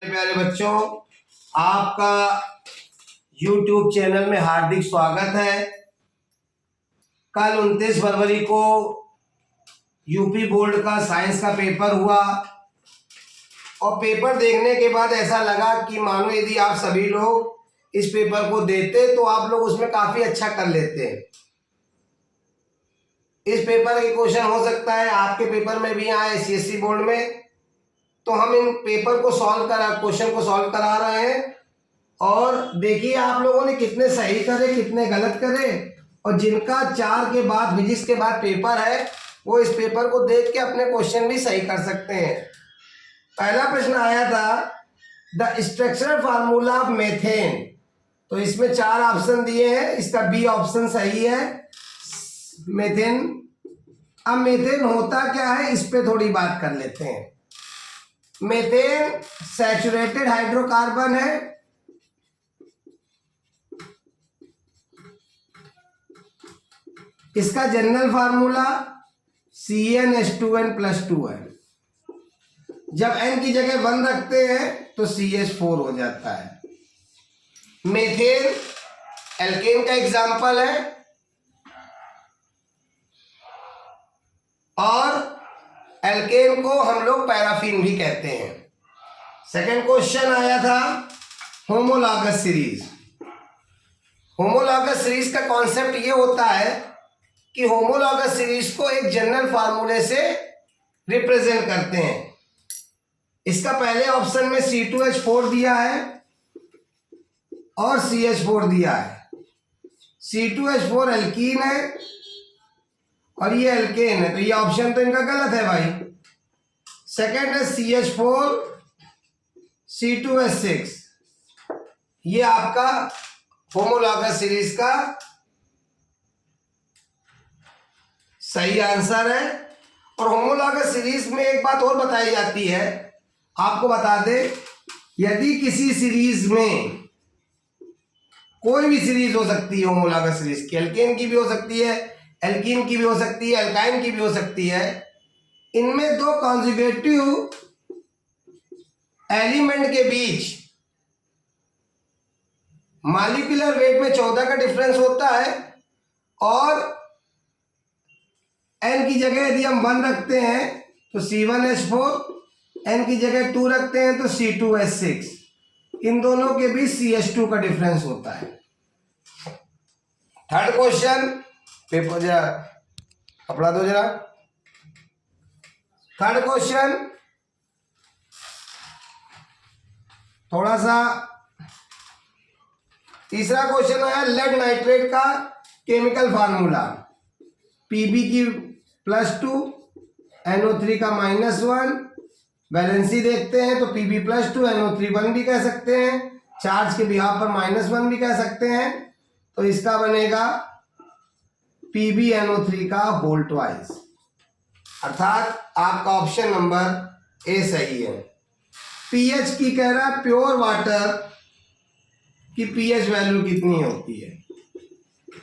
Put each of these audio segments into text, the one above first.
प्यारे बच्चों, आपका YouTube चैनल में हार्दिक स्वागत है। कल 29 फरवरी को यूपी बोर्ड का साइंस का पेपर हुआ और पेपर देखने के बाद ऐसा लगा कि मानो यदि आप सभी लोग इस पेपर को देते तो आप लोग उसमें काफ़ी अच्छा कर लेते हैं। इस पेपर के क्वेश्चन हो सकता है आपके पेपर में भी आए CSE बोर्ड में, तो हम इन पेपर को क्वेश्चन को सॉल्व करा रहे हैं। और देखिए आप लोगों ने कितने सही करे कितने गलत करे, और जिनका 4 के बाद फिजिक्स के बाद पेपर है वो इस पेपर को देख के अपने क्वेश्चन भी सही कर सकते हैं। पहला प्रश्न आया था the structural formula of methane, तो इसमें 4 ऑप्शन दिए हैं, इसका बी ऑप्शन सही है मेथेन। अब मेथेन होता क्या है इस पे थोड़ी बात कर लेते हैं। मेथेन सैचुरेटेड हाइड्रोकार्बन है, इसका जनरल फार्मूला CnH2n+2 है। जब n की जगह 1 रखते हैं तो CH4 हो जाता है। मेथेन एल्केन का एग्जाम्पल है और एल्केन को हम लोग पैराफिन भी कहते हैं। सेकंड क्वेश्चन आया था होमोलॉगस सीरीज। होमोलॉगस सीरीज का कॉन्सेप्ट ये होता है कि होमोलॉगस सीरीज को एक जनरल फार्मूले से रिप्रेजेंट करते हैं। इसका पहले ऑप्शन में C2H4 दिया है और CH4 दिया है। C2H4 एल्कीन है और ये एल्केन है, तो ये ऑप्शन तो इनका गलत है भाई। सेकंड है CH4 C2H6, ये आपका होमोलॉगस सीरीज का सही आंसर है। और होमोलॉगस सीरीज में एक बात और बताई जाती है, आपको बता दे, यदि किसी सीरीज में कोई भी सीरीज हो सकती है होमोलॉगस सीरीज की, एल्केन की भी हो सकती है, एल्कीन की भी हो सकती है, एल्काइन की भी हो सकती है, इनमें 2 कॉन्जुगेटिव एलिमेंट के बीच मॉलिक्यूलर वेट में 14 का डिफरेंस होता है और n की जगह यदि हम 1 रखते हैं तो C1H4, n की जगह 2 रखते हैं तो C2H6, इन दोनों के बीच CH2 का डिफरेंस होता है। थर्ड क्वेश्चन, पेपर जरा कपड़ा दो जरा। थर्ड क्वेश्चन थोड़ा सा, तीसरा क्वेश्चन है लेड नाइट्रेट का केमिकल फार्मूला Pb+2 NO3 का -1, वैलेंसी देखते हैं तो Pb+2 NO3 1 भी कह सकते हैं, चार्ज के बिहाफ पर -1 भी कह सकते हैं, तो इसका बनेगा PbNO3 का होल ट्वाइस, अर्थात आपका ऑप्शन नंबर ए सही है। पीएच की कह रहा है प्योर वाटर की पीएच वैल्यू कितनी होती है।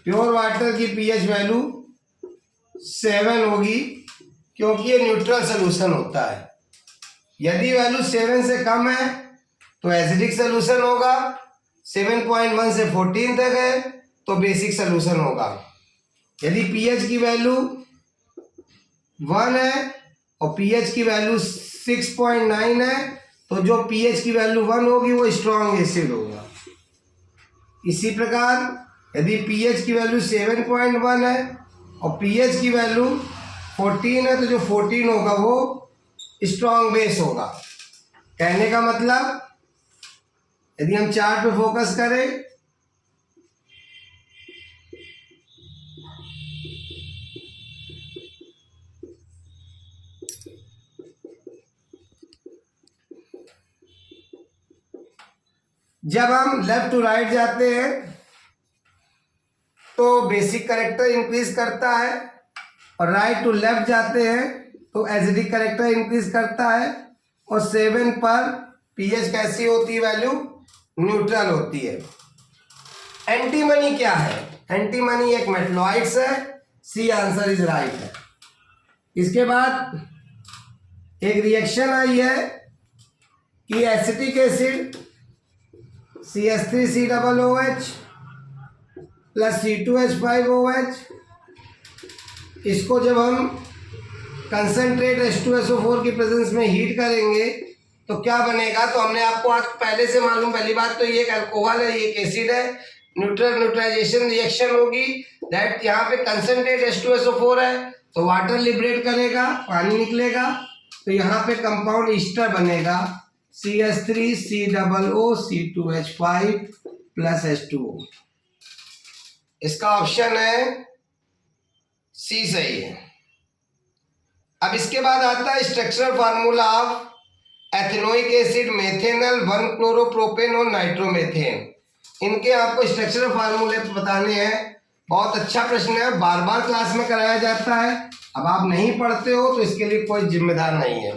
प्योर वाटर की पीएच वैल्यू 7 होगी, क्योंकि ये न्यूट्रल सोल्यूशन होता है। यदि वैल्यू 7 से कम है तो एसिडिक सोल्यूशन होगा, 7.1 से 14 तक है तो बेसिक सोल्यूशन होगा। यदि पीएच की वैल्यू 1 है और पीएच की वैल्यू 6.9 है तो जो पीएच की वैल्यू 1 होगी वो स्ट्रॉन्ग एसिड होगा। इसी प्रकार यदि पीएच की वैल्यू 7.1 है और पीएच की वैल्यू 14 है तो जो 14 होगा वो स्ट्रॉन्ग बेस होगा। कहने का मतलब, यदि हम चार्ट पे फोकस करें जब हम लेफ्ट टू राइट जाते हैं तो बेसिक कैरेक्टर इंक्रीज करता है और राइट टू लेफ्ट जाते हैं तो एसिडिक कैरेक्टर इंक्रीज करता है, और 7 पर पीएच कैसी होती है वैल्यू, न्यूट्रल होती है। एंटीमनी क्या है? एंटीमनी एक मेटलॉइड्स है, सी आंसर इज राइट है। इसके बाद एक रिएक्शन आई है कि acetic acid CH3COOH plus C2H5OH, इसको जब हम कंसनट्रेट H2SO4 की प्रेजेंस में हीट करेंगे तो क्या बनेगा, तो हमने आपको आज पहले से मालूम, पहली बात तो ये एक अल्कोहल है, ये एक एसिड है, न्यूट्रलाइजेशन रिएक्शन होगी, दैट यहाँ पे कंसनट्रेट H2SO4 है तो वाटर लिबरेट करेगा, पानी निकलेगा, तो यहाँ पे कंपाउंड ईस्टर बनेगा CH3COOC2H5 प्लस H2O। इसका ऑप्शन है सी सही है। अब इसके बाद आता है structural formula of ethanoic acid, methanal, one chloropropane और नाइट्रोमेथेन। इनके आपको स्ट्रक्चरल फार्मूले बताने हैं। बहुत अच्छा प्रश्न है, बार बार क्लास में कराया जाता है। अब आप नहीं पढ़ते हो तो इसके लिए कोई जिम्मेदार नहीं है।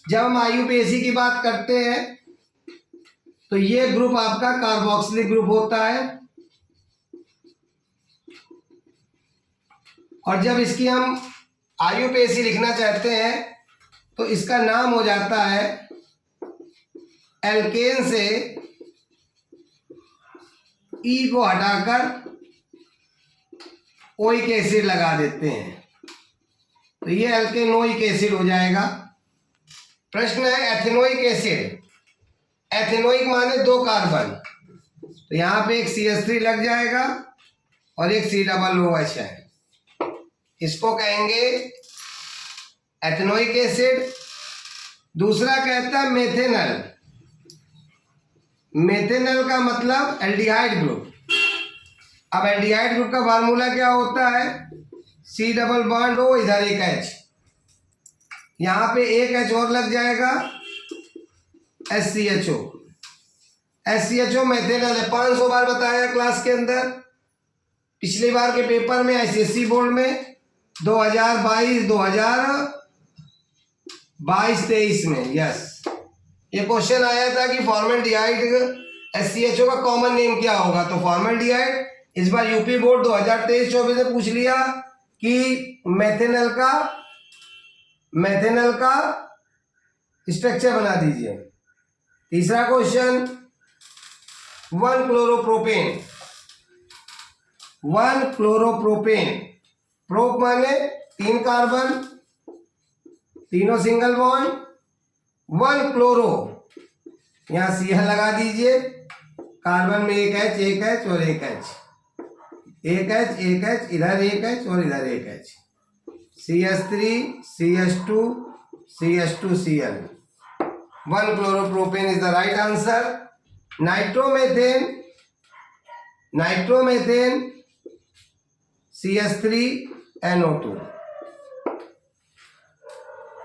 जब हम IUPAC की बात करते हैं तो ये ग्रुप आपका कार्बोक्सिलिक ग्रुप होता है, और जब इसकी हम IUPAC लिखना चाहते हैं तो इसका नाम हो जाता है, एल्केन से ई को हटाकर ओइक एसिड लगा देते हैं तो ये एल्केनोइक एसिड हो जाएगा। प्रश्न है एथेनोइक एसिड, एथेनोइक माने 2 कार्बन, तो यहाँ पे एक CH3 लग जाएगा और एक COOH है, इसको कहेंगे एथेनोइक एसिड। दूसरा कहता है मेथेनल, मेथेनल का मतलब एल्डिहाइड ग्रुप। अब एल्डिहाइड ग्रुप का फार्मूला क्या होता है, C डबल बॉन्ड O, इधर एक H, यहाँ पे एक H और लग जाएगा, SCHO। SCHO मेथेनल है, 500 बार बताया क्लास के अंदर, पिछली बार के पेपर में ICSE बोर्ड में 2022-23 में, यस, ये क्वेश्चन आया था कि फॉर्मल्डिहाइड SCHO का कॉमन नेम क्या होगा, तो फॉर्मल्डिहाइड। इस बार यूपी बोर्ड 2023-24 में पूछ लिया कि मेथेनल का स्ट्रक्चर बना दीजिए। तीसरा क्वेश्चन 1-क्लोरोप्रोपेन, प्रोप माने 3 कार्बन, तीनों सिंगल बॉन्ड, 1-क्लोरो, यहाँ Cl लगा दीजिए, कार्बन में एक H और एक H, एक H, इधर एक H और इधर एक H, CH3 CH2 CH2Cl, one chloropropane is the right answer. Nitromethane CH3NO2।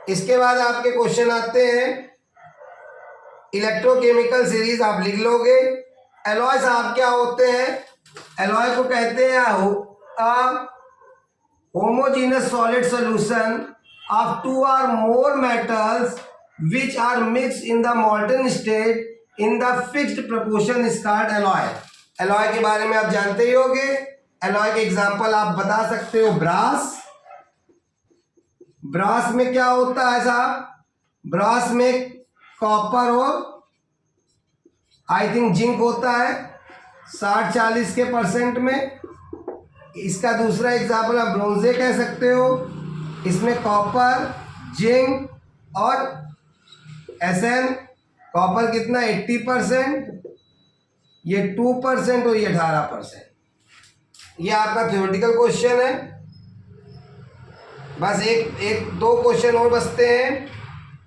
इसके बाद आपके क्वेश्चन आते हैं इलेक्ट्रोकेमिकल सीरीज, आप लिख लोगे। एलॉय साहब क्या होते हैं, एलॉय को कहते हैं homogeneous solid solution of 2 or more metals which are mixed in the molten state in the fixed proportion is called alloy। Alloy के बारे में आप जानते ही होंगे। एलॉय के एग्जांपल आप बता सकते हो, ब्रास में क्या होता है साहब, ब्रास में कॉपर और आई थिंक जिंक होता है 60-40 के % में। इसका दूसरा एग्जांपल आप ब्रोंजे कह सकते हो, इसमें कॉपर, जिंक और Sn, कॉपर कितना 80%, ये 2% और ये 18%। ये आपका थ्योरेटिकल क्वेश्चन है। बस एक दो क्वेश्चन और बचते हैं,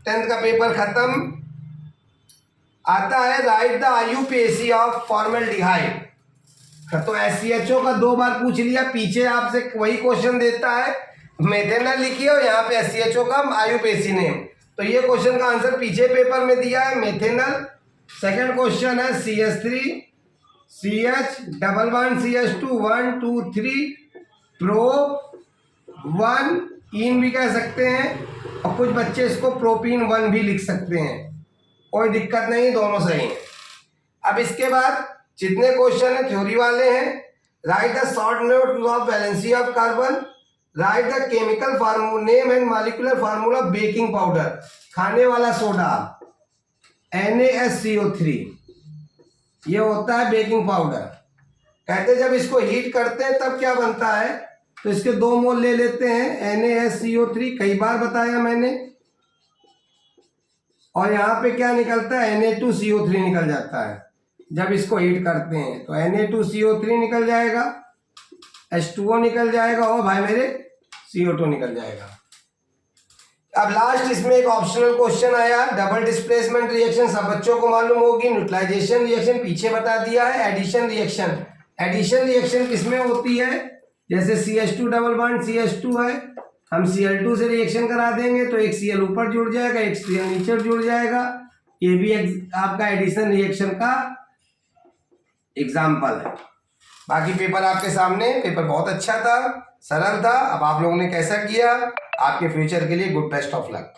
10th का पेपर खत्म। आता है right the IUPAC of formaldehyde, तो SCHO का 2 बार पूछ लिया, पीछे आपसे वही क्वेश्चन देता है, मेथेनल लिखिए और यहाँ पे SCHO का IUPAC नेम, तो ये क्वेश्चन का आंसर पीछे पेपर में दिया है मेथेनल। सेकंड क्वेश्चन है CH3 CH double bond CH2 1 2 3 pro 1 इन भी कह सकते हैं, और कुछ बच्चे इसको प्रोपीन 1 भी लिख सकते हैं, कोई दिक्कत नहीं, दोनों सही हैं। अब इसके बाद जितने क्वेश्चन है थ्योरी वाले हैं। Right the short note of valency of carbon, right the chemical name and molecular formula baking powder, खाने वाला सोडा, NaSCO3, ये होता है बेकिंग पाउडर। कहते जब इसको हीट करते हैं तब क्या बनता है, तो इसके 2 मोल ले लेते हैं NaSCO3, कई बार बताया मैंने, और यहाँ पे क्या निकलता है Na2CO3 निकल जाता है जब इसको हीट करते हैं। तो Na2CO3 निकल जाएगा, H2O निकल जाएगा और भाई मेरे CO2 निकल जाएगा। अब लास्ट इसमें एक ऑप्शनल क्वेश्चन आया, डबल डिस्प्लेसमेंट रिएक्शन सब बच्चों को मालूम होगी, न्यूट्रलाइजेशन रिएक्शन पीछे बता दिया है, एडिशन रिएक्शन, एडिशन रिएक्शन किसमें होती है, जैसे CH2 डबल बॉन्ड CH2 है, हम Cl2 से रिएक्शन करा देंगे तो एक Cl ऊपर जुड़ जाएगा, एक Cl नीचे जुड़ जाएगा। ये भी आपका एडिशन रिएक्शन का एग्जाम्पल है। बाकी पेपर आपके सामने, पेपर बहुत अच्छा था, सरल था। अब आप लोगों ने कैसा किया, आपके फ्यूचर के लिए गुड बेस्ट ऑफ लक।